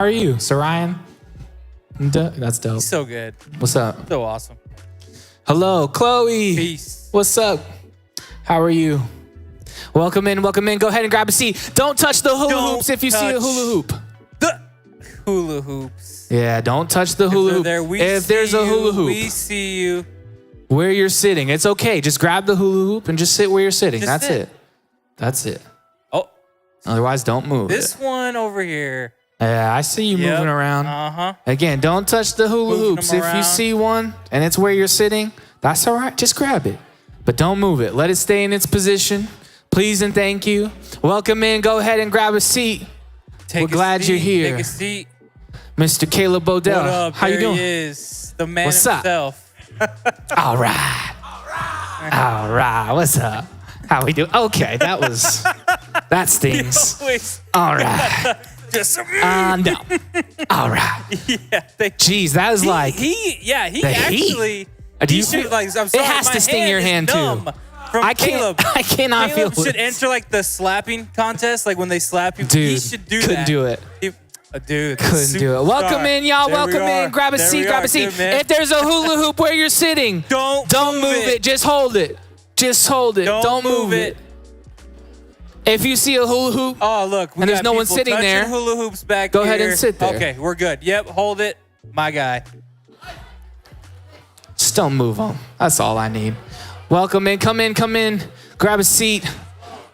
How are you, Sarian? That's dope. He's so good. What's up? So awesome. Hello, Chloe. Peace. What's up? How are you? Welcome in, welcome in. Go ahead and grab a seat. Don't touch the hula hoops if you see a hula hoop. The hula hoops. Yeah, don't touch the hula hoop. If there's a hula hoop, we see you. Where you're sitting, it's okay. Just grab the hula hoop and just sit where you're sitting. That's it. That's it. Oh. Otherwise, don't move. This one over here. Yeah, I see you moving around. Uh-huh. Again, don't touch the hula hoops. If you see one and it's where you're sitting, that's all right. Just grab it. But don't move it. Let it stay in its position. Please and thank you. Welcome in. Go ahead and grab a seat. We're glad you're here. Take a seat. Mr. Caleb Bodell. What up? How you doing? He is. The man What's himself. All right. All right. What's up? How we doing? Okay, that stings. All right. Just no. All right. Yeah. Jeez, that is like he the actually. Do you should, feel, like, I'm sorry, it has to sting your hand too. I cannot Caleb feel should it. enter like the slapping contest, like when they slap you. Dude, he should do couldn't that. do it. Dude, Couldn't do it. Welcome in, y'all. Welcome in. Grab a seat. Grab a seat. If there's a hula hoop where you're sitting, don't move it. Just hold it. Just hold it. Don't move it. If you see a hula hoop, oh look, and there's no one sitting there, hula hoops back go here. ahead and sit there. Okay, we're good. Yep, hold it, my guy. Just don't move them. That's all I need. Welcome in. Come in. Come in. Grab a seat.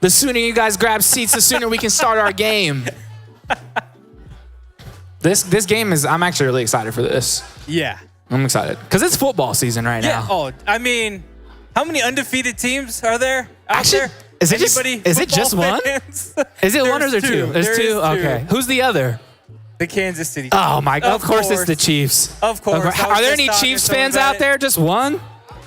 The sooner you guys grab seats, the sooner we can start our game. This game is, I'm actually really excited for this. Yeah. I'm excited. Because it's football season right now. Yeah. Oh, I mean, how many undefeated teams are there out there? Is it just one? Is it one or is there two? There's two? Okay. Who's the other? The Kansas City Chiefs. Oh my God. Of course it's the Chiefs. Of course. Are there any Chiefs fans out there? Just one?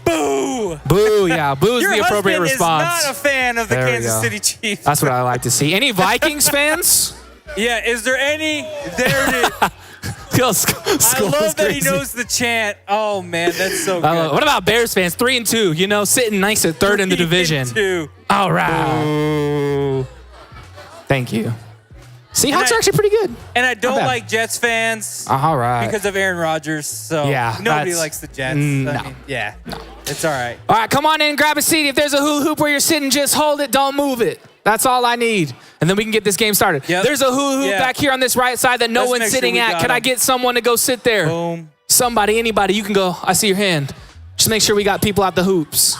Boo! Boo, yeah. Boo is the appropriate response. Is not a fan of the Kansas City Chiefs. That's what I like to see. Any Vikings fans? Yeah, is there any? There it is. I love that he knows the chant. Oh man, that's so good. What about Bears fans? 3-2, you know, sitting nice at third in the division. 3-2. All right. Ooh. Thank you. Seahawks are actually pretty good. And I don't like Jets fans. All right. Because of Aaron Rodgers. So yeah, nobody likes the Jets. No. I mean, yeah. No. It's all right. All right, come on in, grab a seat. If there's a hula hoop where you're sitting, just hold it. Don't move it. That's all I need. And then we can get this game started. Yep. There's a hula hoop back here on this right side that no one's sitting at. Can I get someone to go sit there? Boom. Somebody, anybody, you can go. I see your hand. Just make sure we got people at the hoops.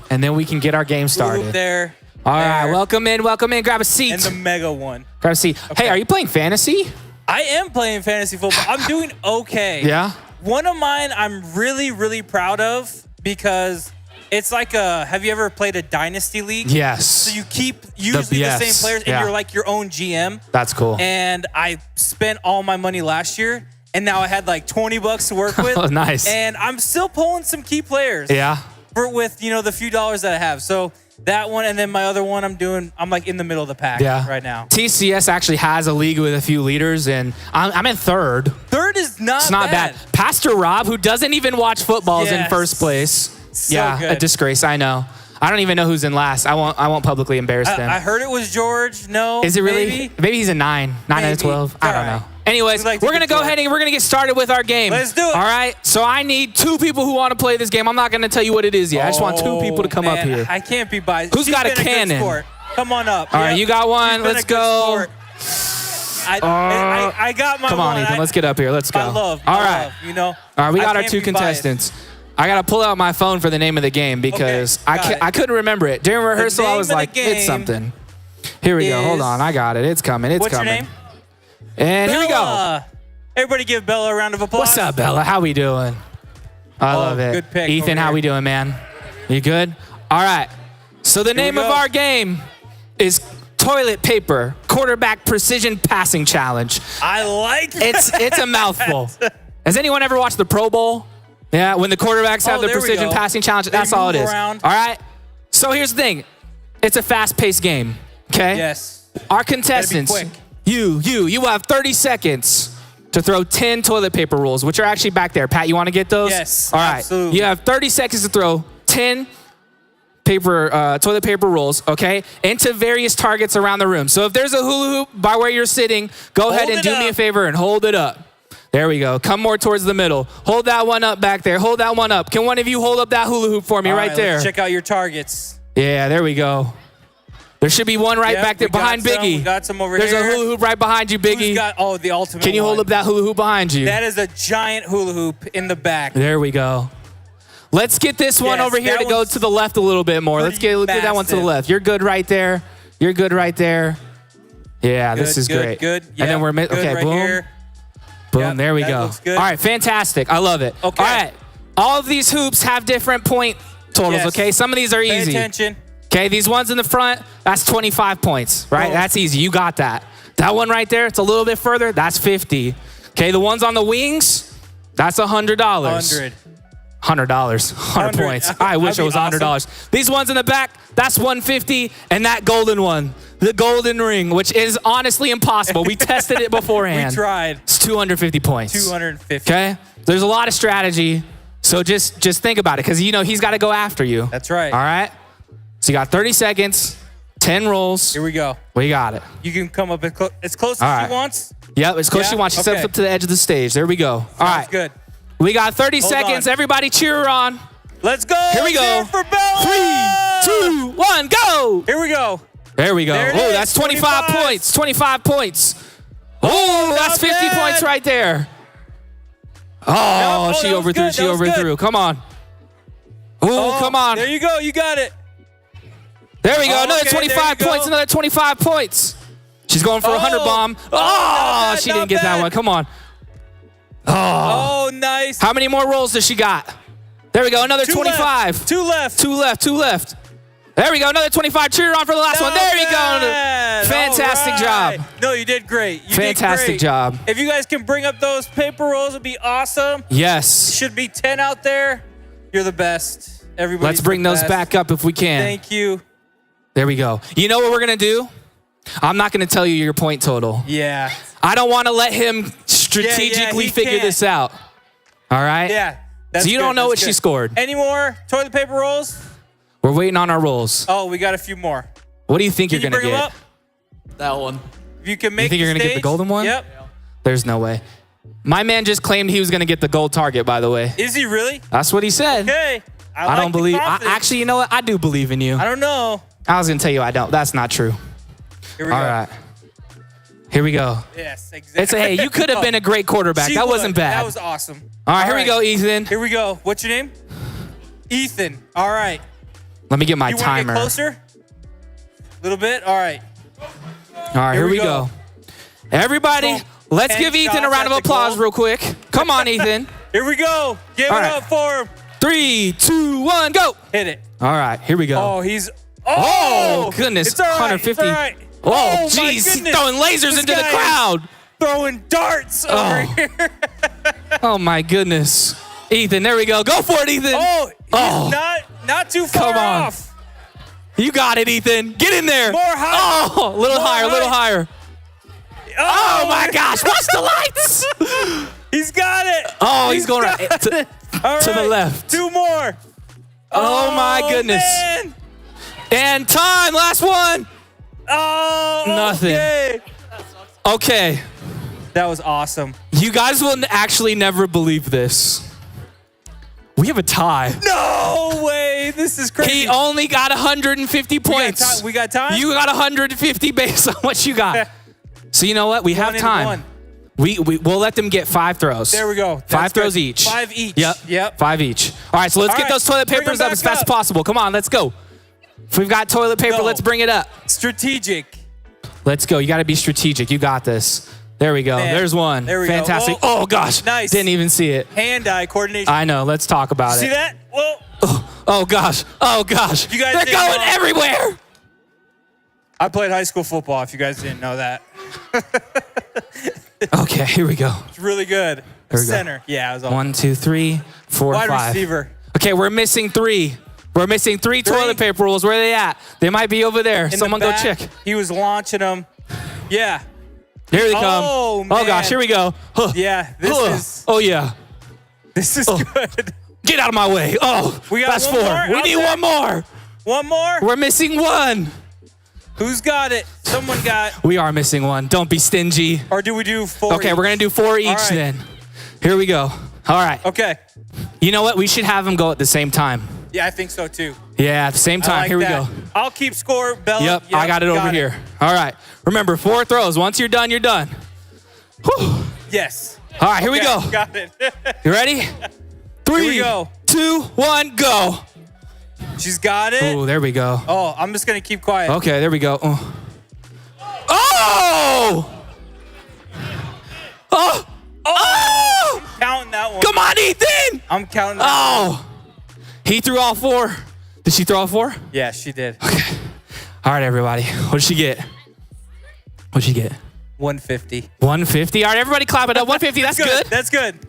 And then we can get our game started. Hoop there. All right, welcome in, welcome in. Grab a seat. And the mega one. Grab a seat. Okay. Hey, are you playing fantasy? I am playing fantasy football. I'm doing okay. Yeah? One of mine I'm really, really proud of because it's like have you ever played a dynasty league? Yes. So you keep usually the same players and you're like your own GM. That's cool. And I spent all my money last year and now I had like $20 to work with. Oh, nice. And I'm still pulling some key players. Yeah. With, the few dollars that I have. So that one and then my other one I'm like in the middle of the pack right now. TCS actually has a league with a few leaders and I'm in third. Third is not bad. Pastor Rob, who doesn't even watch football, is in first place. So good. A disgrace, I know. I don't even know who's in last. I won't publicly embarrass them. I heard it was George. No. Is it really? Maybe he's a 9 out of 12. I don't know. Anyways, we're going to go ahead and we're going to get started with our game. Let's do it. All right? So I need 2 people who want to play this game. I'm not going to tell you what it is yet. I just want 2 people to come up here. I can't be biased. Who's got a cannon? Come on up. All right, you got one. Let's go. I got my one. Come on, Ethan. Let's get up here. Let's go. All right, All right, we got our 2 contestants. I got to pull out my phone for the name of the game because I couldn't remember it. During rehearsal, I was like, it's something. Here we go. Hold on. I got it. It's coming. It's coming. What's your name? And Bella. Here we go. Everybody give Bella a round of applause. What's up, Bella? How we doing? I love it. Good pick. Ethan, how we doing, man? You good? All right. So the name of our game is Toilet Paper Quarterback Precision Passing Challenge. I like that. It's a mouthful. Has anyone ever watched the Pro Bowl? Yeah, when the quarterbacks have the precision passing challenge, that's all it is. All right? So here's the thing. It's a fast-paced game, okay? Yes. Our contestants, you have 30 seconds to throw 10 toilet paper rolls, which are actually back there. Pat, you want to get those? Yes, all right. absolutely. You have 30 seconds to throw 10 toilet paper rolls, okay, into various targets around the room. So if there's a hula hoop by where you're sitting, go ahead and do me a favor and hold it up. There we go. Come more towards the middle. Hold that one up back there. Hold that one up. Can one of you hold up that hula hoop for me right there? Let's check out your targets. Yeah, there we go. There should be one right back there behind Biggie. We got some over There's here. a hula hoop right behind you, Biggie. Who's got, the ultimate Can you hold up that hula hoop behind you? That is a giant hula hoop in the back. There we go. Let's get this one over here to go to the left a little bit more. Let's get that one to the left. You're good right there. You're good right there. Yeah, this is great. Good. And then we're okay. Right boom. Here. Boom. Yep, there we go. Looks good. All right, fantastic. I love it. Okay. All right. All of these hoops have different point totals. Yes. Okay. Some of these are easy. Pay attention. Okay, these ones in the front, that's 25 points, right? Boom. That's easy. You got that. That one right there, it's a little bit further. That's 50. Okay, the ones on the wings, that's $100. $100. 100 points. I wish it was $100. Awesome. These ones in the back, that's 150, and that golden one, the golden ring, which is honestly impossible. We tested it beforehand. We tried. It's 250 points. 250. Okay? There's a lot of strategy, so just think about it, because he's got to go after you. That's right. All right? So you got 30 seconds, 10 rolls. Here we go. We got it. You can come up as close as she wants. Yep, as close as she wants. She steps up to the edge of the stage. There we go. All right. Good. We got 30 seconds. Everybody cheer her on. Let's go. Here we go. Cheer for Bella. 3, 2, 1, go. Here we go. There we go. Oh, that's 25 points. 25 points. Oh, that's 50 points right there. Oh, she overthrew. She overthrew. Come on. Oh, come on. There you go. You got it. There we go. Another 25 points. Another 25 points. She's going for a 100 bomb. Oh, she didn't get that one. Come on. Oh, nice. How many more rolls does she got? There we go. Another 25. Two left. Two left. There we go. Another 25. Cheer her on for the last one. There you go. Fantastic job. No, you did great. Fantastic job. If you guys can bring up those paper rolls, it'd be awesome. Yes. Should be 10 out there. You're the best. Everybody. Let's bring those back up if we can. Thank you. There we go. You know what we're going to do? I'm not going to tell you your point total. Yeah. I don't want to let him strategically figure this out. All right? Yeah. So you don't know what she scored. Any more toilet paper rolls? We're waiting on our rolls. Oh, we got a few more. What do you think you're going to get? Up? That one. If you can make You think you're going to get the golden one? Yep. There's no way. My man just claimed he was going to get the gold target, by the way. Is he really? That's what he said. Okay. I don't believe. Actually, you know what? I do believe in you. I don't know. I was going to tell you I don't. That's not true. Here we go. All right. Here we go. Yes, exactly. Hey, you could have been a great quarterback. That wasn't bad. That was awesome. All right, here we go, Ethan. Here we go. What's your name? Ethan. All right. Let me get my you timer. Get closer? A little bit? All right. All right, here we go. Everybody, let's give Ethan a round of applause real quick. Come on, Ethan. Here we go. Give it up for him. 3, 2, 1, go. Hit it. All right, here we go. Oh, he's... Oh, goodness. It's all right. 150. It's all right. Oh, jeez. He's throwing lasers into the crowd. Throwing darts over here. Oh, my goodness. Ethan, there we go. Go for it, Ethan. Oh, he's not too far off. You got it, Ethan. Get in there. More high. Oh, a little higher, a little higher. Oh, my gosh. Watch the lights. He's got it. Oh, he's going to the left. 2 more. Oh, my goodness. Man. And time. Last one. Oh, nothing. Okay. That was awesome. You guys will actually never believe this. We have a tie. No way. This is crazy. He only got 150 points. We got time? You got 150 based on what you got. So you know what? We have time. We'll let them get 5 throws. There we go. 5 throws each. 5 each. Yep. 5 each. All right, so let's get those toilet papers up as fast as possible. Come on, let's go. If we've got toilet paper, let's bring it up. Strategic. Let's go. You got to be strategic. You got this. There we go. Man. There's one. There we Fantastic. go. Oh, gosh. Nice. Didn't even see it. Hand-eye coordination. I know. Let's talk about it. See that? Whoa. Oh, gosh. Oh, gosh. You guys They're going everywhere. I played high school football, if you guys didn't know that. Okay, here we go. It's really good. Here we Center. go. Yeah, it was awesome. 1, 2, 3, 4, Wide 5. receiver. Okay, we're missing 3. We're missing 3 toilet paper rolls. Where are they at? They might be over there. Someone go check. He was launching them. Yeah. Here they come. Oh, man. Oh, gosh, here we go. Huh. Yeah, this is... Oh, yeah. This is good. Get out of my way. Oh, We got that's one 4. more We out need there? one more. One more? We're missing one. Who's got it? Someone got. We are missing one. Don't be stingy. Or do we do 4 Okay, each? we're going to do 4 each right. then. Here we go. All right. Okay. You know what? We should have them go at the same time. Yeah, I think so too. Yeah, at the same time. I like Here that. we go. I'll keep score, Bella. Yep, I got it over here. All right. Remember, 4 throws. Once you're done, you're done. Whew. Yes. All right, here we go. Got it. You ready? 3, we go. 2, 1, go. She's got it. Oh, there we go. Oh, I'm just going to keep quiet. Okay, there we go. Oh! Oh! Oh! Oh! Counting that one. Come on, Ethan! I'm counting that Oh! He threw all 4. Did she throw all 4? Yeah, she did. Okay. All right, everybody. What did she get? What'd she get? 150. 150. All right, everybody clap it up. 150, that's good. That's good.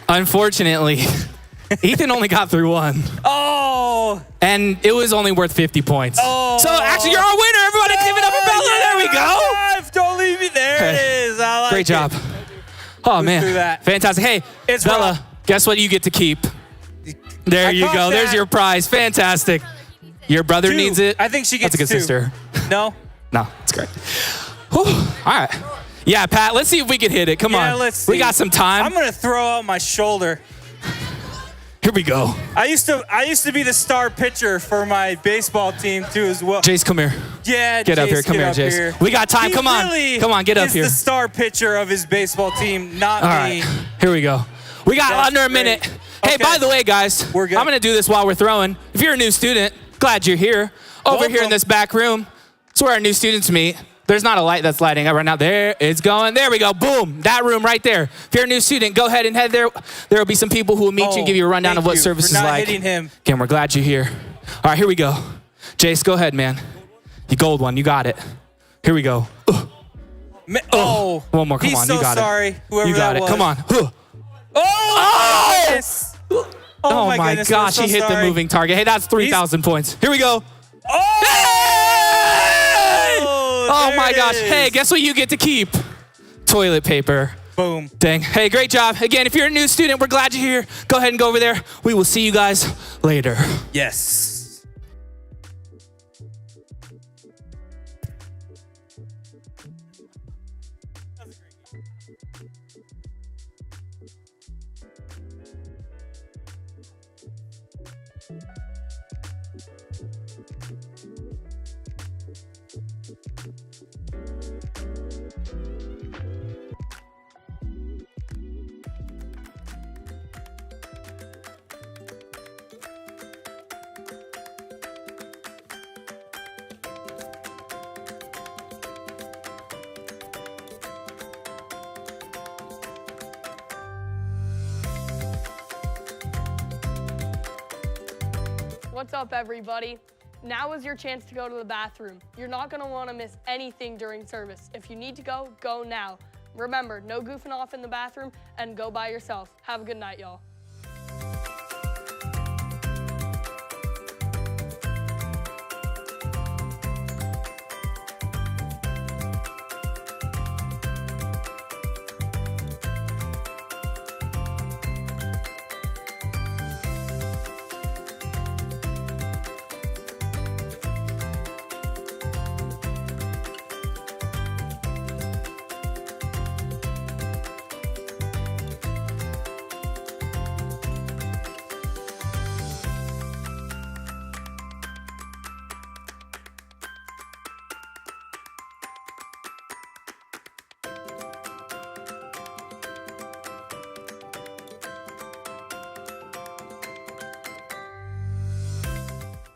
Unfortunately, Ethan only got through 1. Oh! And it was only worth 50 points. Oh. So actually, you're our winner. Everybody give it up for Bella. There we go. Don't leave me. There it is. I like Great job. Oh, man. through that? Fantastic. Hey, It's Bella, rough. guess what you get to keep? There you caught go. There's that. your prize. Fantastic. Your brother 2. needs it. I think she gets That's a good 2. sister. No? No, it's great. Whew. All right. Yeah, Pat, let's see if we can hit it. Come Yeah, on. let's see. We got some time. I'm going to throw out my shoulder. Here we go. I used to be the star pitcher for my baseball team too as well. Jace, come here. Yeah, Get up Jace, here. Come here, up Jace. We got time. He Come on. really Come on, get up is here. the star pitcher of his baseball team, not All me. right. Here we go. We got That's under a great. minute. Hey, Okay. by the way, guys, We're good. I'm going to do this while we're throwing. If you're a new student, glad you're here. Over here in Welcome. this back room, it's where our new students meet. There's not a light that's lighting up right now. There it's going. There we go. Boom. That room right there. If you're a new student, go ahead and head there. There will be some people who will meet you and give you a rundown of what service is for not like. hitting him. Again, we're glad you're here. All right, here we go. Jace, go ahead, man. You gold one. You got it. Here we go. Oh, One more. Come he's on. so You got sorry, it. whoever You got that it. was. Come on. Oh! Goodness. Oh my goodness, I'm gosh, so he hit the sorry. moving target. Hey, that's 3,000 points. Here we go. Oh! Hey! Oh there my it gosh. is. Hey, guess what you get to keep? Toilet paper. Boom. Dang. Hey, great job. Again, if you're a new student, we're glad you're here. Go ahead and go over there. We will see you guys later. Yes. What's up, everybody? Now is your chance to go to the bathroom. You're not gonna wanna miss anything during service. If you need to go, go now. Remember, no goofing off in the bathroom and go by yourself. Have a good night, y'all.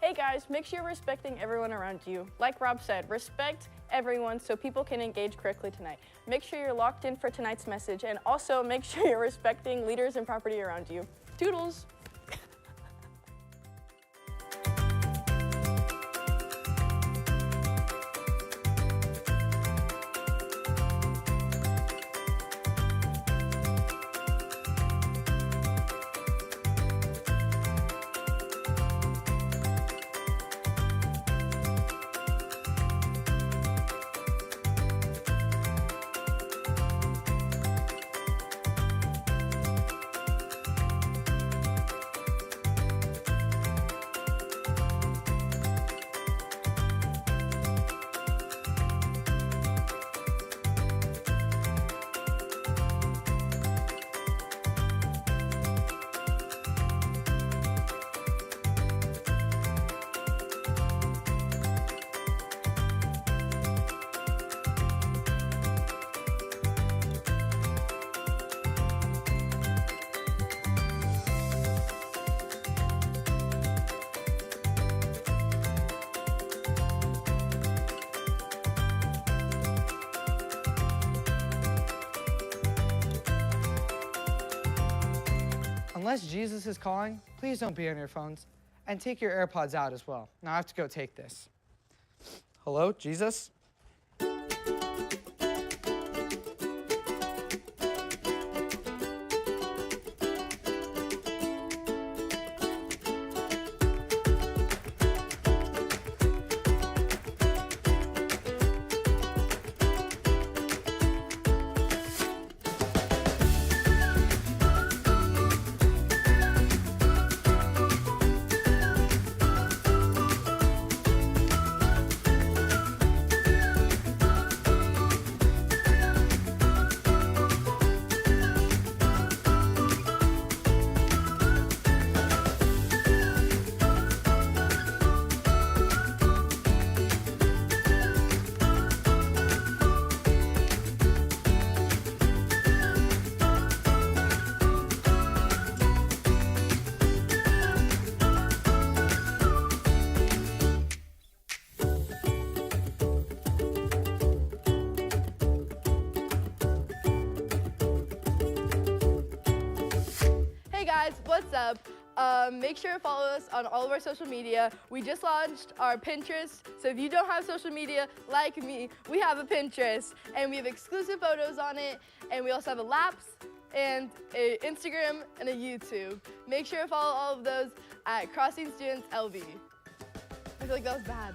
Hey guys, make sure you're respecting everyone around you. Like Rob said, respect everyone so people can engage correctly tonight. Make sure you're locked in for tonight's message, and also make sure you're respecting leaders and property around you. Toodles! unless Jesus is calling, please don't be on your phones. And take your AirPods out as well. Now I have to go take this. Hello, Jesus? What's up? Make sure to follow us on all of our social media. We just launched our Pinterest, so if you don't have social media like me, we have a Pinterest, and we have exclusive photos on it, and we also have a Laps, and an Instagram, and a YouTube. Make sure to follow all of those at Crossing Students LV. I feel like that was bad.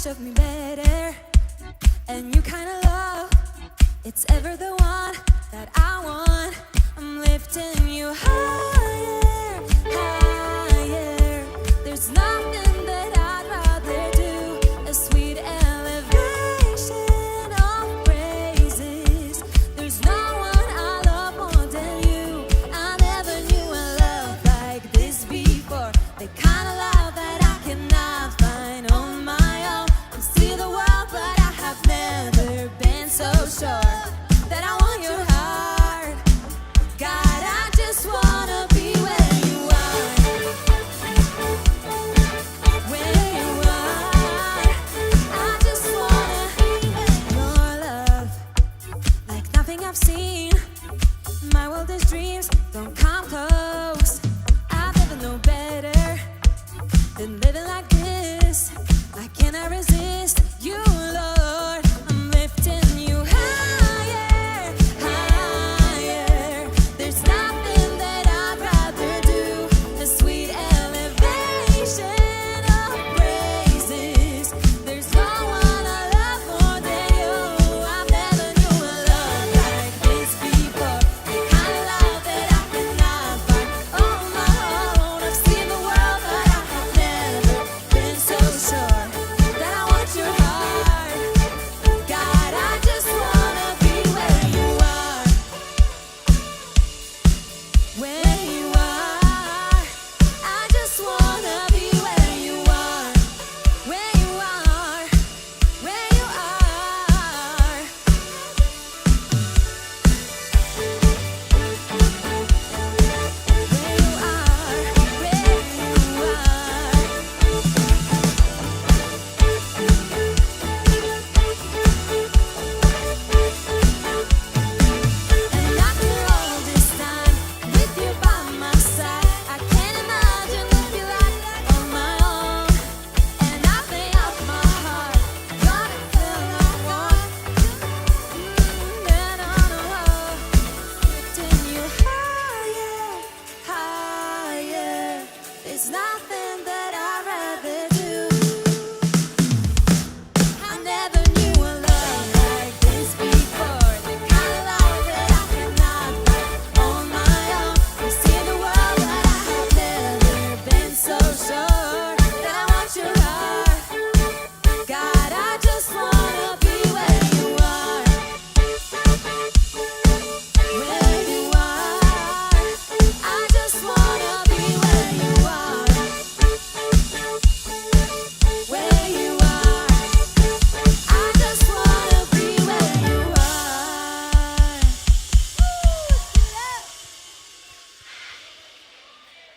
of me better. And you kind of love, it's ever the one that I want. I'm lifting you higher, higher. There's nothing that I'd rather do. A sweet elevation of praises. There's no one I love more than you. I never knew a love like this before. The kind of love that I cannot find on my own. I see the world, but I have never been so sure that I want your heart. God, I just wanna be where you are. Where you are. I just wanna be where your love, like nothing I've seen. My wildest dreams don't come close. I've never known better than living like this. I cannot resist you, Lord. I'm lifting you higher, higher. There's nothing that I'd rather do. A sweet elevation of praises. There's no one I love more than you. I've never knew a love like this before. The kind of love that I cannot find on my own. I've seen the world, but I have never been so sure that I want your heart. God, I just wanna be where you are. Where you are. I just wanna be where you are. Where you are. Where you are. Where you are. And after all this time, with you by my side, I can't imagine what you like on my own. And I made up my heart, gonna feel I want. And on a roll, lifting you higher, higher. There's nothing that I'd rather do. I never knew a love like this before. The kind of love that I cannot find on my own. You see the world, but I have never been so sure that I want your heart. God, I just wanna be where you are. Where you are. I just wanna be where you are. Where you are. I just wanna be where you are.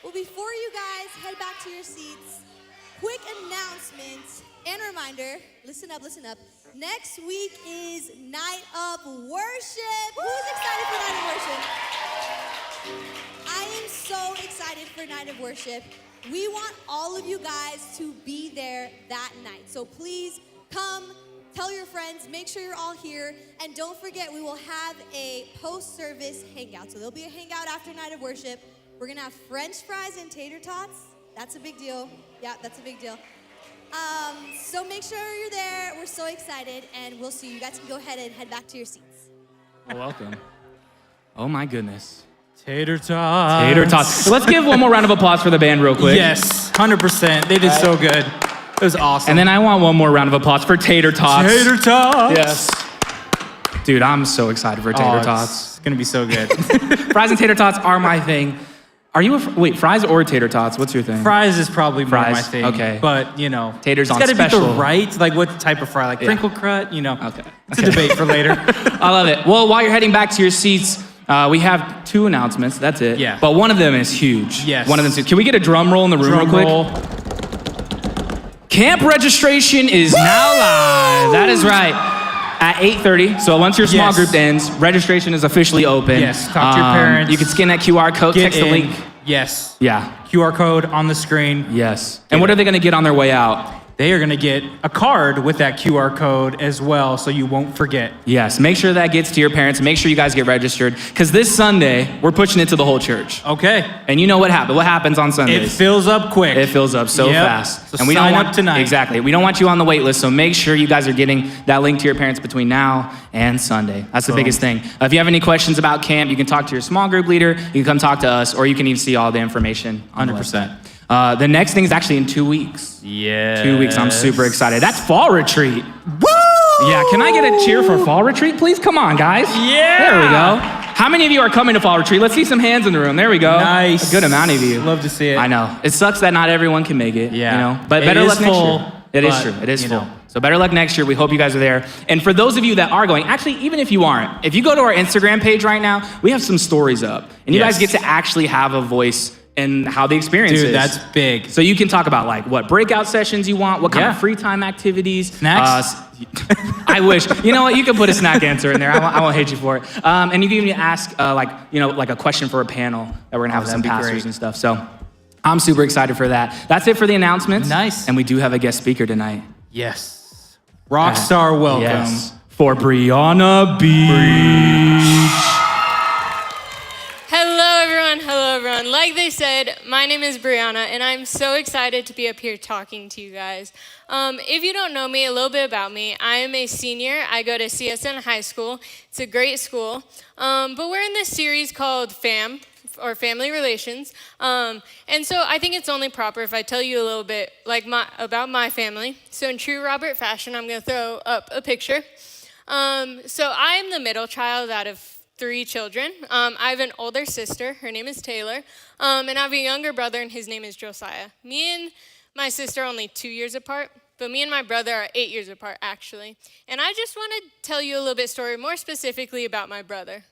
Well, before you guys head back to your seats, quick announcement and reminder, listen up, listen up. Next week is Night of Worship. Who's excited for Night of Worship? I am so excited for Night of Worship. We want all of you guys to be there that night. So please come, tell your friends, make sure you're all here, and don't forget we will have a post-service hangout. So there'll be a hangout after Night of Worship. We're gonna have French fries and tater tots. That's a big deal. Yeah, that's a big deal. So make sure you're there. We're so excited, and we'll see you. You guys can go ahead and head back to your seats. Welcome. Oh my goodness. Tater tots. Tater tots. Let's give one more round of applause for the band real quick. Yes, 100%. They did so good. It was awesome. And then I want one more round of applause for Tater Tots. Tater tots. Yes. Dude, I'm so excited for Tater Tots. It's gonna be so good. Fries and tater tots are my thing. Are you wait, fries or tater tots? What's your thing? Fries is probably more my thing. Okay. But, you know. Taters it's on gotta special. be the right, like what type of fry? Like crinkle cut, you know. Okay. It's a debate for later. I love it. Well, while you're heading back to your seats, we have 2 announcements. That's it. Yeah. But one of them is huge. Yes. One of them is huge. Can we get a drum roll in the room real quick? Roll. Camp registration is now live. That is right. At 8:30, so once your small Yes. group ends, registration is officially open. Yes, talk to your parents. You can scan that QR code, Get text the in. link. Yes. Yeah, QR code on the screen. yes. And what are they gonna get on their way out? they are going to get a card with that QR code as well, so you won't forget. Yes, make sure that gets to your parents. Make sure you guys get registered, because this Sunday, we're pushing it to the whole church. Okay. And you know what happens? What happens on Sundays? It fills up quick. It fills up so fast. So and we sign don't want, up tonight. Exactly. We don't want you on the wait list, so make sure you guys are getting that link to your parents between now and Sunday. That's the biggest thing. If you have any questions about camp, you can talk to your small group leader, you can come talk to us, or you can even see all the information on 100%. The next thing is actually in 2 weeks. Yeah. 2 weeks. I'm super excited. That's fall retreat. Woo! Yeah, can I get a cheer for fall retreat, please? Come on, guys. Yeah. There we go. How many of you are coming to fall retreat? Let's see some hands in the room. There we go. Nice. A good amount of you. Love to see it. I know. It sucks that not everyone can make it. Yeah. You know? But It better is luck next full, year. It is but, true. It is you full. know. So better luck next year. We hope you guys are there. And for those of you that are going, actually, even if you aren't, if you go to our Instagram page right now, we have some stories up. And you guys get to actually have a voice in how the experience is. Dude, that's big. So you can talk about like what breakout sessions you want, what kind of free time activities. Snacks? I wish. You know what? You can put a snack answer in there. I won't hate you for it. And you can even ask like a question for a panel that we're gonna have with some that'd be pastors great. and stuff. So I'm super excited for that. That's it for the announcements. Nice. And we do have a guest speaker tonight. Yes. Rockstar welcome. Yes. For Brianna Beach. Hello everyone. Like they said, my name is Brianna and I'm so excited to be up here talking to you guys. If you don't know me, a little bit about me, I am a senior. I go to CSN High School. It's a great school. But we're in this series called FAM, or Family Relations. And so I think it's only proper if I tell you a little bit about my family. So in true Robert fashion, I'm gonna throw up a picture. So I'm the middle child out of 3 children. I have an older sister, her name is Taylor, and I have a younger brother and his name is Josiah. Me and my sister are only 2 years apart, but me and my brother are 8 years apart actually. And I just want to tell you a little bit story more specifically about my brother.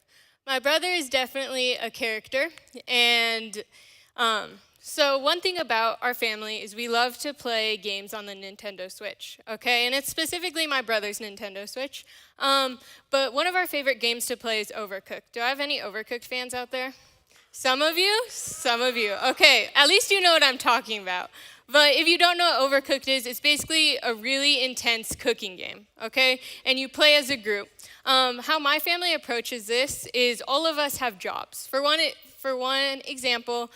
My brother is definitely a character, and so one thing about our family is we love to play games on the Nintendo Switch, okay? And it's specifically my brother's Nintendo Switch. But one of our favorite games to play is Overcooked. Do I have any Overcooked fans out there? Some of you? Some of you. Okay, at least you know what I'm talking about. But if you don't know what Overcooked is, it's basically a really intense cooking game, okay? And you play as a group. How my family approaches this is all of us have jobs. For one example,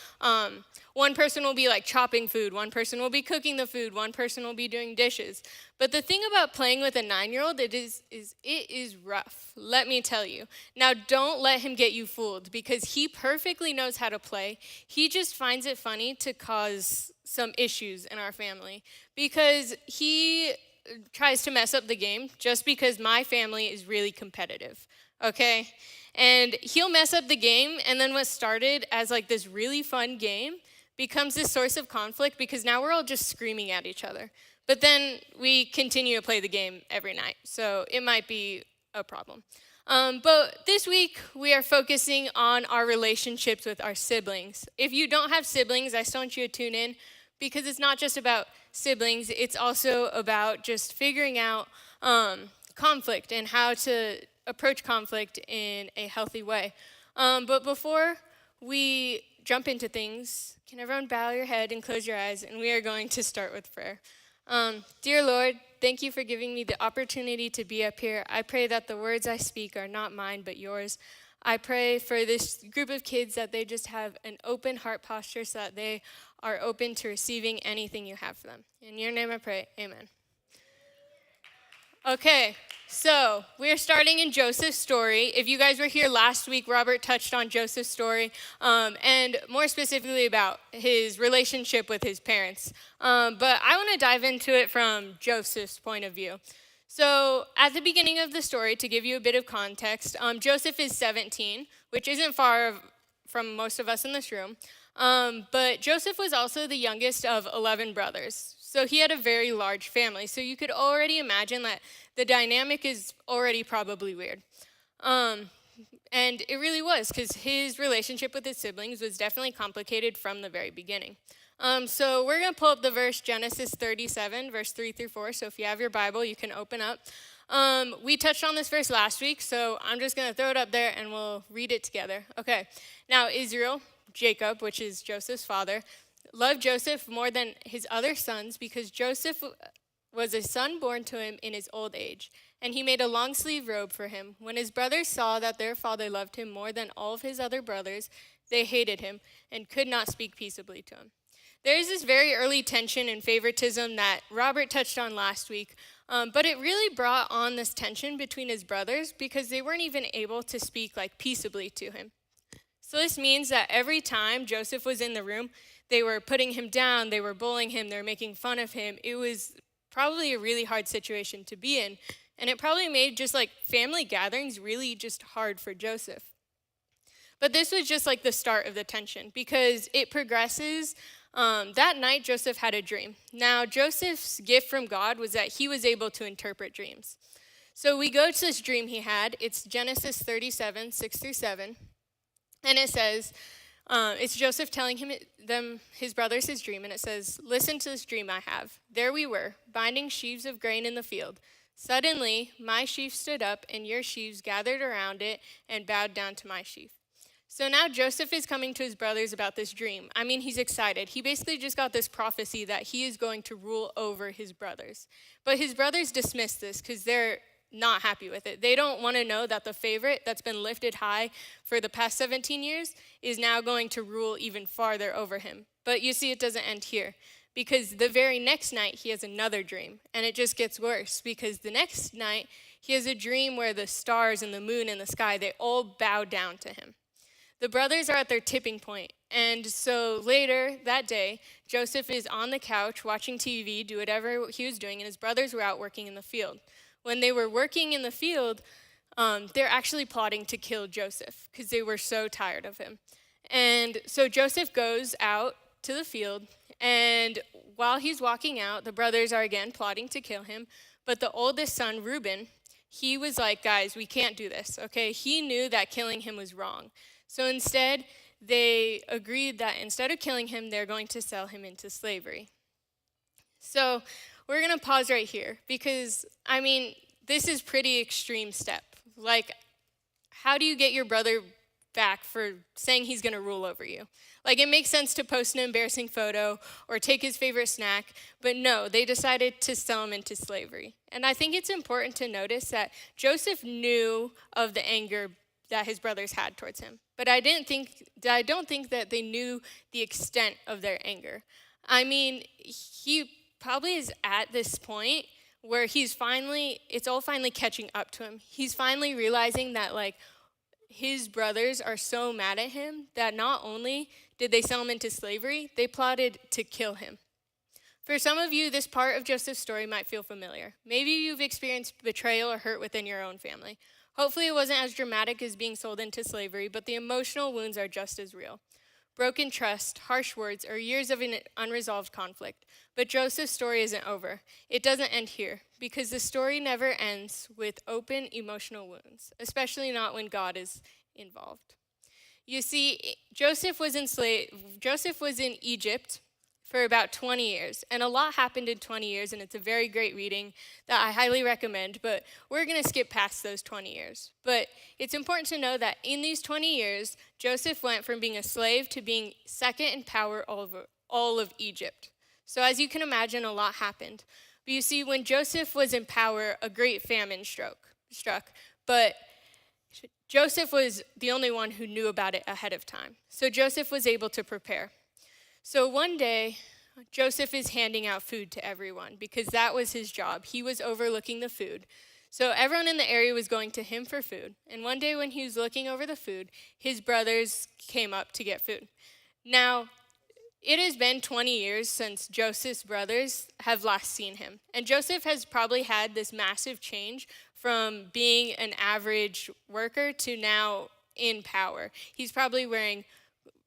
one person will be like chopping food, one person will be cooking the food, one person will be doing dishes. But the thing about playing with a 9-year-old, it is rough, let me tell you. Now don't let him get you fooled because he perfectly knows how to play. He just finds it funny to cause some issues in our family because he tries to mess up the game just because my family is really competitive, okay? And he'll mess up the game, and then what started as like this really fun game becomes this source of conflict because now we're all just screaming at each other. But then we continue to play the game every night, so it might be a problem. But this week, we are focusing on our relationships with our siblings. If you don't have siblings, I still want you to tune in because it's not just about siblings, it's also about just figuring out conflict and how to approach conflict in a healthy way. But before we jump into things, can everyone bow your head and close your eyes, and we are going to start with prayer. Dear Lord, thank you for giving me the opportunity to be up here. I pray that the words I speak are not mine, but yours. I pray for this group of kids that they just have an open heart posture so that they are open to receiving anything you have for them. In your name I pray, amen. Okay, so we're starting in Joseph's story. If you guys were here last week, Robert touched on Joseph's story, and more specifically about his relationship with his parents. But I want to dive into it from Joseph's point of view. So at the beginning of the story, to give you a bit of context, Joseph is 17, which isn't far from most of us in this room. But Joseph was also the youngest of 11 brothers. So he had a very large family. So you could already imagine that the dynamic is already probably weird. And it really was, because his relationship with his siblings was definitely complicated from the very beginning. So we're going to pull up the verse Genesis 37, verse 3 through 4. So if you have your Bible, you can open up. We touched on this verse last week, so I'm just going to throw it up there and we'll read it together. Okay. Now Israel, Jacob, which is Joseph's father, loved Joseph more than his other sons because Joseph was a son born to him in his old age, and he made a long-sleeved robe for him. When his brothers saw that their father loved him more than all of his other brothers, they hated him and could not speak peaceably to him. There is this very early tension and favoritism that Robert touched on last week, but it really brought on this tension between his brothers because they weren't even able to speak peaceably to him. So this means that every time Joseph was in the room, they were putting him down, they were bullying him, they were making fun of him. It was probably a really hard situation to be in, and it probably made just family gatherings really just hard for Joseph. But this was just the start of the tension because it progresses. That night, Joseph had a dream. Now, Joseph's gift from God was that he was able to interpret dreams. So we go to this dream he had. It's Genesis 37, 6 through 7. And it says, it's Joseph telling his brothers his dream. And it says, "Listen to this dream I have. There we were, binding sheaves of grain in the field. Suddenly, my sheaf stood up, and your sheaves gathered around it and bowed down to my sheaf." So now Joseph is coming to his brothers about this dream. I mean, he's excited. He basically just got this prophecy that he is going to rule over his brothers. But his brothers dismiss this because they're not happy with it. They don't want to know that the favorite that's been lifted high for the past 17 years is now going to rule even farther over him. But you see, it doesn't end here because the very next night he has another dream. And it just gets worse because the next night he has a dream where the stars and the moon and the sky, they all bow down to him. The brothers are at their tipping point, and so later that day, Joseph is on the couch watching TV, do whatever he was doing, and his brothers were out working in the field. When they were working in the field, they're actually plotting to kill Joseph because they were so tired of him. And so Joseph goes out to the field, and while he's walking out, the brothers are again plotting to kill him, but the oldest son, Reuben, he was like, "Guys, we can't do this," okay? He knew that killing him was wrong. So instead, they agreed that instead of killing him, they're going to sell him into slavery. So we're going to pause right here because, I mean, this is pretty extreme step. How do you get your brother back for saying he's going to rule over you? It makes sense to post an embarrassing photo or take his favorite snack, but no, they decided to sell him into slavery. And I think it's important to notice that Joseph knew of the anger that his brothers had towards him. But I don't think that they knew the extent of their anger. I mean, he probably is at this point where it's all finally catching up to him. He's finally realizing that his brothers are so mad at him that not only did they sell him into slavery, they plotted to kill him. For some of you, this part of Joseph's story might feel familiar. Maybe you've experienced betrayal or hurt within your own family. Hopefully it wasn't as dramatic as being sold into slavery, but the emotional wounds are just as real. Broken trust, harsh words, or years of an unresolved conflict. But Joseph's story isn't over. It doesn't end here, because the story never ends with open emotional wounds, especially not when God is involved. You see, Joseph was in Egypt for about 20 years, and a lot happened in 20 years, and it's a very great reading that I highly recommend, but we're going to skip past those 20 years. But it's important to know that in these 20 years, Joseph went from being a slave to being second in power over all of Egypt. So as you can imagine, a lot happened. But you see, when Joseph was in power, a great famine struck, but Joseph was the only one who knew about it ahead of time. So Joseph was able to prepare. So one day, Joseph is handing out food to everyone because that was his job. He was overlooking the food. So everyone in the area was going to him for food. And one day when he was looking over the food, his brothers came up to get food. Now, it has been 20 years since Joseph's brothers have last seen him. And Joseph has probably had this massive change from being an average worker to now in power. He's probably wearing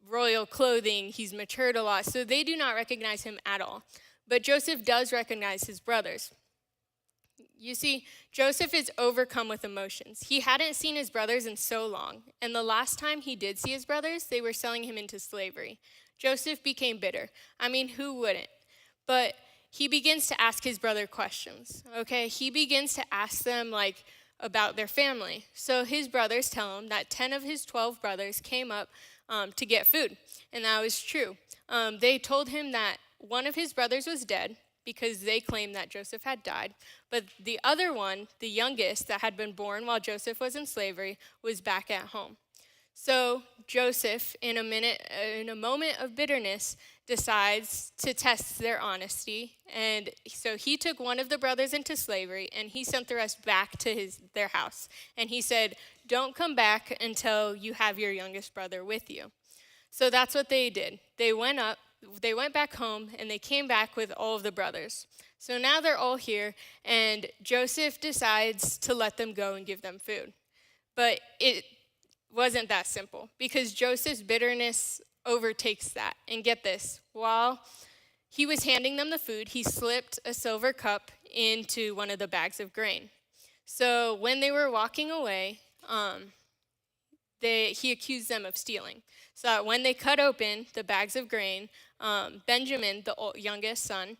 royal clothing, he's matured a lot, so they do not recognize him at all. But Joseph does recognize his brothers. You see, Joseph is overcome with emotions. He hadn't seen his brothers in so long, and the last time he did see his brothers, they were selling him into slavery. Joseph became bitter. I mean, who wouldn't? But he begins to ask his brother questions, okay? He begins to ask them, about their family. So his brothers tell him that 10 of his 12 brothers came up to get food, and that was true. They told him that one of his brothers was dead, because they claimed that Joseph had died. But the other one, the youngest that had been born while Joseph was in slavery, was back at home. So Joseph, in a moment of bitterness, decides to test their honesty. And so he took one of the brothers into slavery, and he sent the rest back to their house. And he said, "Don't come back until you have your youngest brother with you." So that's what they did. They went back home, and they came back with all of the brothers. So now they're all here, and Joseph decides to let them go and give them food. But it wasn't that simple, because Joseph's bitterness overtakes that. And get this, while he was handing them the food, he slipped a silver cup into one of the bags of grain. So when they were walking away, he accused them of stealing. So that when they cut open the bags of grain, Benjamin, the youngest son,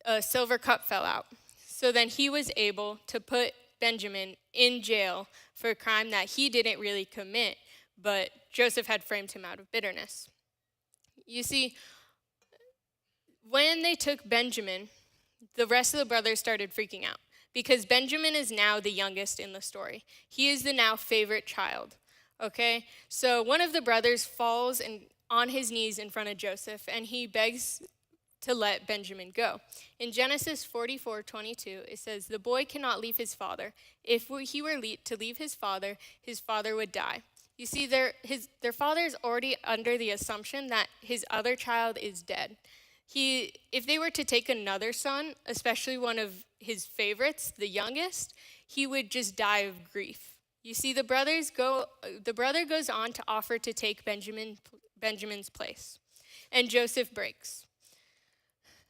a silver cup fell out. So then he was able to put Benjamin in jail for a crime that he didn't really commit, but Joseph had framed him out of bitterness. You see, when they took Benjamin, the rest of the brothers started freaking out, because Benjamin is now the youngest in the story. He is the now favorite child, okay? So one of the brothers falls on his knees in front of Joseph, and he begs to let Benjamin go. In Genesis 44:22, it says, "The boy cannot leave his father. If he were to leave his father would die." You see, their father is already under the assumption that his other child is dead. If they were to take another son, especially one of his favorites, the youngest, he would just die of grief. You see, the brother goes on to offer to take Benjamin's place, and Joseph breaks.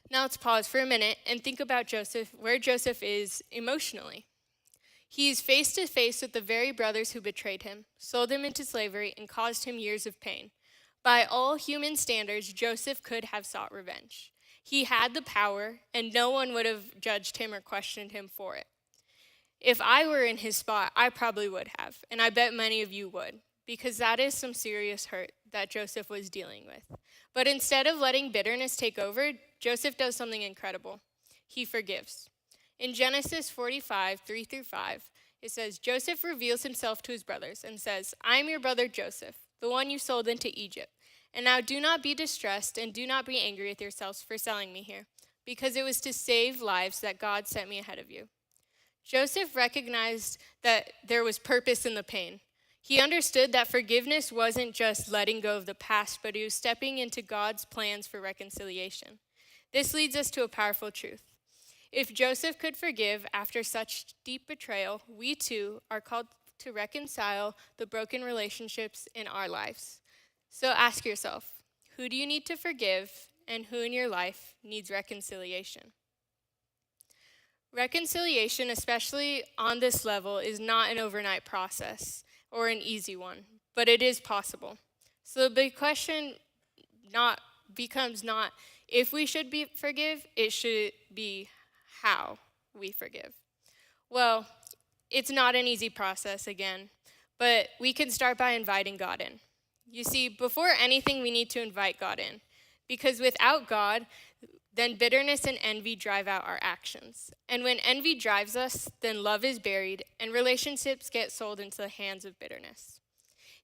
Now let's pause for a minute and think about Joseph, where Joseph is emotionally. He's face to face with the very brothers who betrayed him, sold him into slavery, and caused him years of pain. By all human standards, Joseph could have sought revenge. He had the power, and no one would have judged him or questioned him for it. If I were in his spot, I probably would have, and I bet many of you would, because that is some serious hurt that Joseph was dealing with. But instead of letting bitterness take over, Joseph does something incredible. He forgives. In Genesis 45:3-5, it says, "Joseph reveals himself to his brothers and says, 'I am your brother Joseph, the one you sold into Egypt. And now do not be distressed and do not be angry with yourselves for selling me here, because it was to save lives that God sent me ahead of you.'" Joseph recognized that there was purpose in the pain. He understood that forgiveness wasn't just letting go of the past, but he was stepping into God's plans for reconciliation. This leads us to a powerful truth. If Joseph could forgive after such deep betrayal, we too are called to reconcile the broken relationships in our lives. So ask yourself, who do you need to forgive, and who in your life needs reconciliation? Reconciliation, especially on this level, is not an overnight process or an easy one, but it is possible. So the big question becomes not if we should forgive, it should be how we forgive. Well, it's not an easy process again, but we can start by inviting God in. You see, before anything, we need to invite God in, because without God, then bitterness and envy drive out our actions. And when envy drives us, then love is buried, and relationships get sold into the hands of bitterness.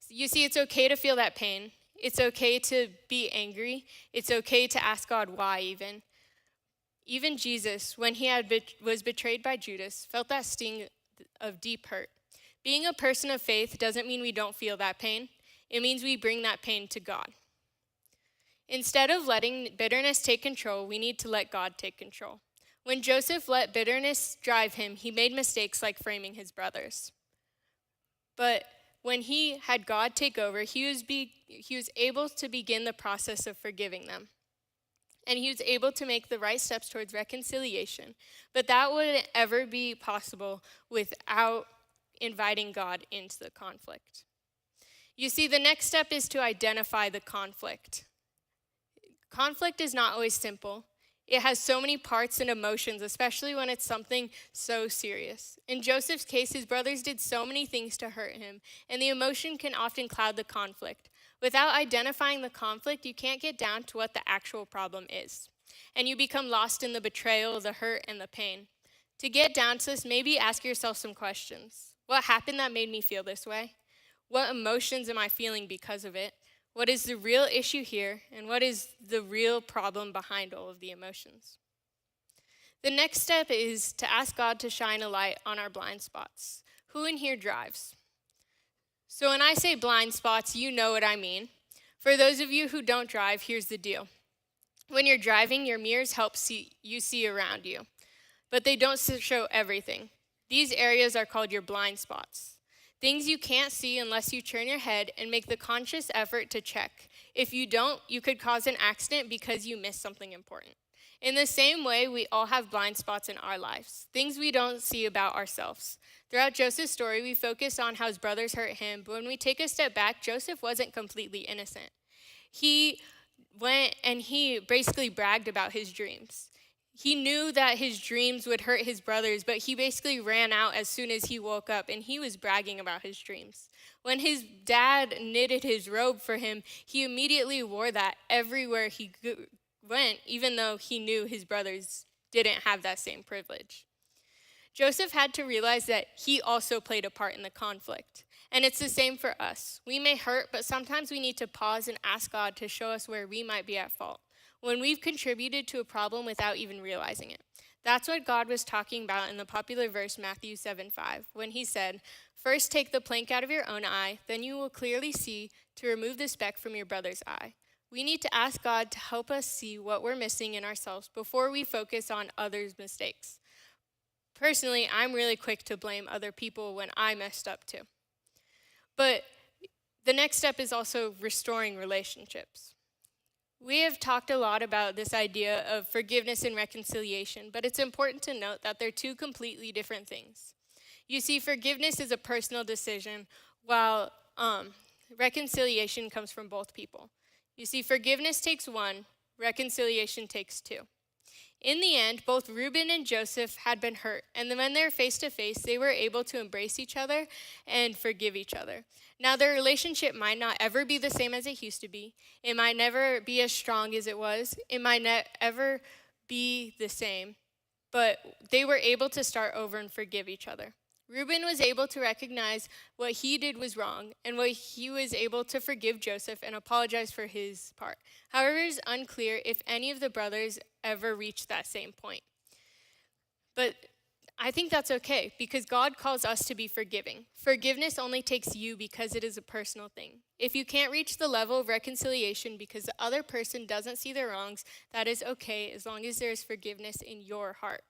You see, it's okay to feel that pain. It's okay to be angry. It's okay to ask God why even. Even Jesus, when he was betrayed by Judas, felt that sting of deep hurt. Being a person of faith doesn't mean we don't feel that pain. It means we bring that pain to God. Instead of letting bitterness take control, we need to let God take control. When Joseph let bitterness drive him, he made mistakes like framing his brothers. But when he had God take over, he was able to begin the process of forgiving them. And he was able to make the right steps towards reconciliation. But that wouldn't ever be possible without inviting God into the conflict. You see, the next step is to identify the conflict. Conflict is not always simple. It has so many parts and emotions, especially when it's something so serious. In Joseph's case, his brothers did so many things to hurt him, and the emotion can often cloud the conflict. Without identifying the conflict, you can't get down to what the actual problem is. and you become lost in the betrayal, the hurt, and the pain. To get down to this, maybe ask yourself some questions. What happened that made me feel this way? What emotions am I feeling because of it? What is the real issue here, and what is the real problem behind all of the emotions? The next step is to ask God to shine a light on our blind spots. Who in here drives? So when I say blind spots, you know what I mean. For those of you who don't drive, here's the deal. When you're driving, your mirrors help you see around you, but they don't show everything. These areas are called your blind spots. Things you can't see unless you turn your head and make the conscious effort to check. If you don't, you could cause an accident because you missed something important. In the same way, we all have blind spots in our lives, things we don't see about ourselves. Throughout Joseph's story, we focus on how his brothers hurt him, but when we take a step back, Joseph wasn't completely innocent. He went and he basically bragged about his dreams. He knew that his dreams would hurt his brothers, but he basically ran out as soon as he woke up, and he was bragging about his dreams. When his dad knitted his robe for him, he immediately wore that everywhere he went, even though he knew his brothers didn't have that same privilege. Joseph had to realize that he also played a part in the conflict. And it's the same for us. We may hurt, but sometimes we need to pause and ask God to show us where we might be at fault, when we've contributed to a problem without even realizing it. That's what God was talking about in the popular verse Matthew 7:5, when he said, "First take the plank out of your own eye, then you will clearly see to remove the speck from your brother's eye." We need to ask God to help us see what we're missing in ourselves before we focus on others' mistakes. Personally, I'm really quick to blame other people when I messed up too. But the next step is also restoring relationships. We have talked a lot about this idea of forgiveness and reconciliation, but it's important to note that they're two completely different things. You see, forgiveness is a personal decision, while reconciliation comes from both people. You see, forgiveness takes one, reconciliation takes two. In the end, both Reuben and Joseph had been hurt, and then when they were face to face, they were able to embrace each other and forgive each other. Now, their relationship might not ever be the same as it used to be. It might never be as strong as it was. It might never be the same, but they were able to start over and forgive each other. Reuben was able to recognize what he did was wrong, and what he was able to forgive Joseph and apologize for his part. However, it is unclear if any of the brothers ever reached that same point. But I think that's okay, because God calls us to be forgiving. Forgiveness only takes you because it is a personal thing. If you can't reach the level of reconciliation because the other person doesn't see their wrongs, that is okay as long as there is forgiveness in your heart.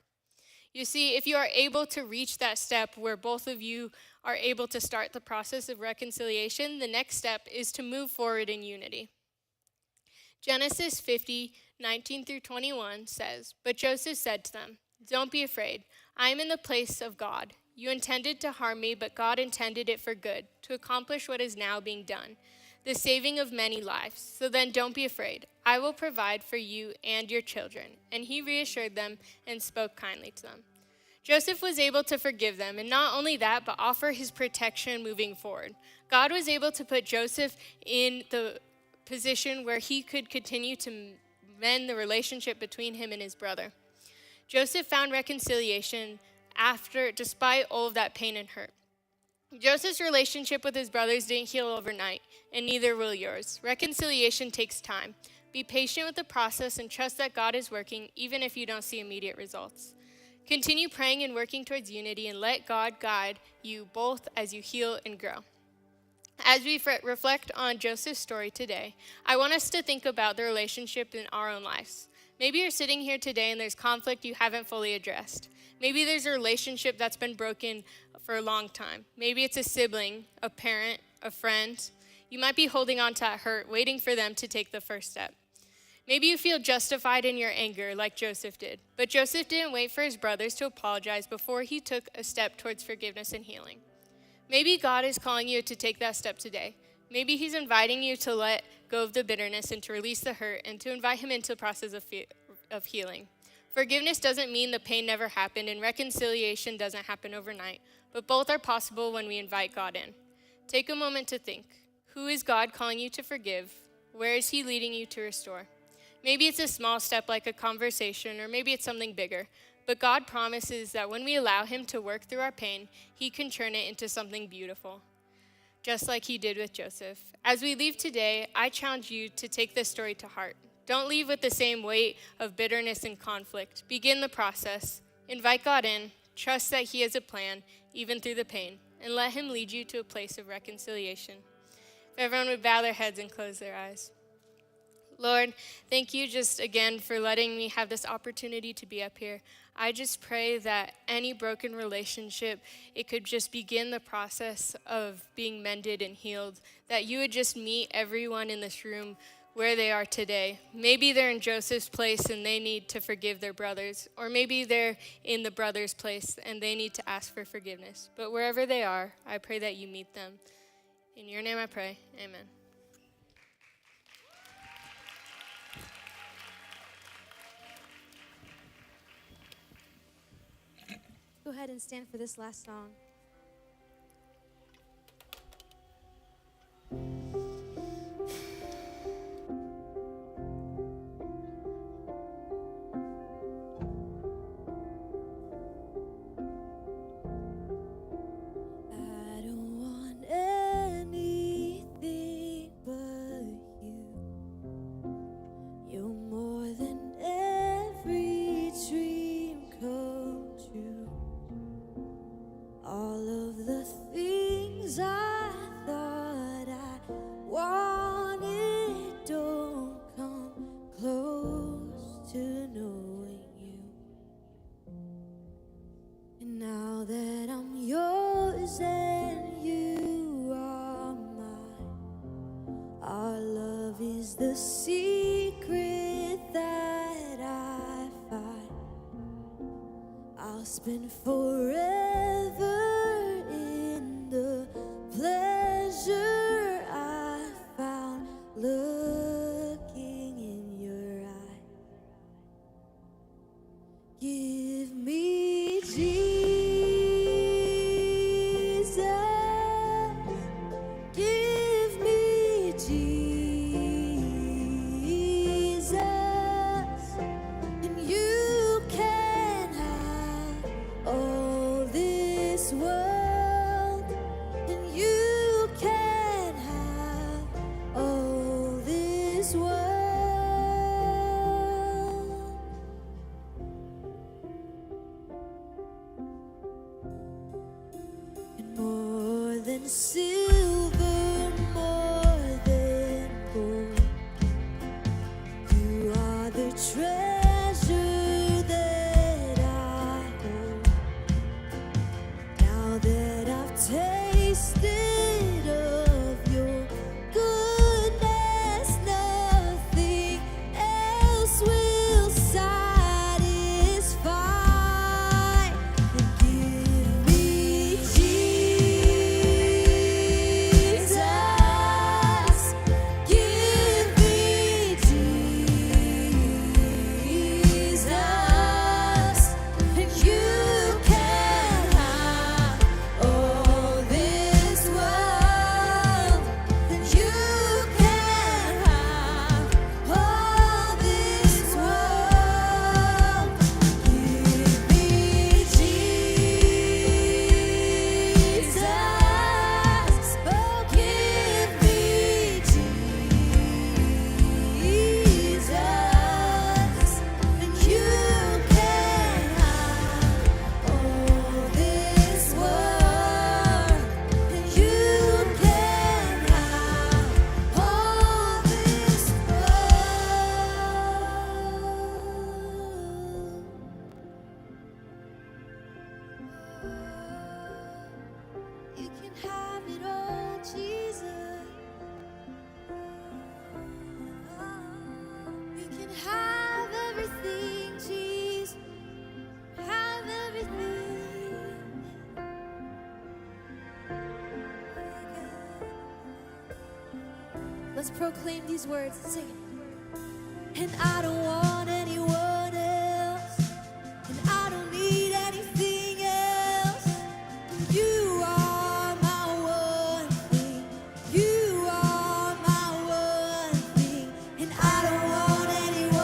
You see, if you are able to reach that step where both of you are able to start the process of reconciliation, the next step is to move forward in unity. Genesis 50:19-21 says, "But Joseph said to them, 'Don't be afraid. I am in the place of God. You intended to harm me, but God intended it for good, to accomplish what is now being done, the saving of many lives. So then don't be afraid. I will provide for you and your children.' And he reassured them and spoke kindly to them." Joseph was able to forgive them, and not only that, but offer his protection moving forward. God was able to put Joseph in the position where he could continue to mend the relationship between him and his brother. Joseph found reconciliation despite all of that pain and hurt. Joseph's relationship with his brothers didn't heal overnight, and neither will yours. Reconciliation takes time. Be patient with the process and trust that God is working, even if you don't see immediate results. Continue praying and working towards unity, and let God guide you both as you heal and grow. As we reflect on Joseph's story today, I want us to think about the relationship in our own lives. Maybe you're sitting here today and there's conflict you haven't fully addressed. Maybe there's a relationship that's been broken for a long time. Maybe it's a sibling, a parent, a friend. You might be holding on to that hurt, waiting for them to take the first step. Maybe you feel justified in your anger like Joseph did. But Joseph didn't wait for his brothers to apologize before he took a step towards forgiveness and healing. Maybe God is calling you to take that step today. Maybe he's inviting you to let go of the bitterness and to release the hurt and to invite him into the process of healing. Forgiveness doesn't mean the pain never happened, and reconciliation doesn't happen overnight, but both are possible when we invite God in. Take a moment to think. Who is God calling you to forgive? Where is he leading you to restore? Maybe it's a small step like a conversation, or maybe it's something bigger. But God promises that when we allow him to work through our pain, he can turn it into something beautiful, just like he did with Joseph. As we leave today, I challenge you to take this story to heart. Don't leave with the same weight of bitterness and conflict. Begin the process. Invite God in. Trust that he has a plan, even through the pain, and let him lead you to a place of reconciliation. If everyone would bow their heads and close their eyes. Lord, thank you just again for letting me have this opportunity to be up here. I just pray that any broken relationship, it could just begin the process of being mended and healed, that you would just meet everyone in this room where they are today. Maybe they're in Joseph's place and they need to forgive their brothers, or maybe they're in the brother's place and they need to ask for forgiveness. But wherever they are, I pray that you meet them. In your name I pray, amen. Go ahead and stand for this last song. I don't want anything but you. You're more than every dream come true. All of the things I thought I wanted don't come close to knowing you. And now that I'm yours and you are mine, our love is the secret that I find. I'll spend forever in the pleasure I found looking in your eye. Give me Jesus. Give me Jesus. And you can have all this world. And you can have all this world. And more than silver, more than gold, you are the treasure that I hold. Now that I've tasted of your goodness, nothing else will satisfy. And give me Jesus. Give me Jesus. And you can have all this world. And you can have all this world. Give me Jesus. Oh, give me Jesus. And you can have all this world. And you can have all this world. You can have it all, Jesus. You can have everything, Jesus. Have everything. Let's proclaim these words and sing it. And I don't want anyone else. And I don't need anything else. You are my one thing. You are my one thing. And I don't want anyone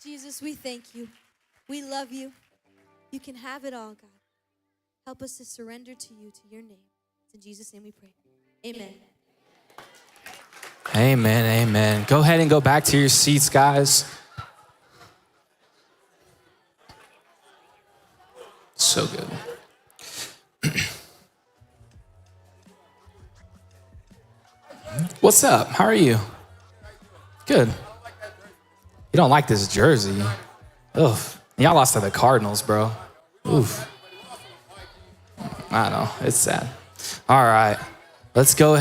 Jesus, we thank you. We love you. You can have it all, God. Help us to surrender to you, to your name. It's in Jesus' name we pray. Amen. Amen, amen. Go ahead and go back to your seats, guys. So good. What's up? How are you? Good. You don't like this jersey. Oof. Y'all lost to the Cardinals, bro. Oof. I know. It's sad. All right. Let's go ahead.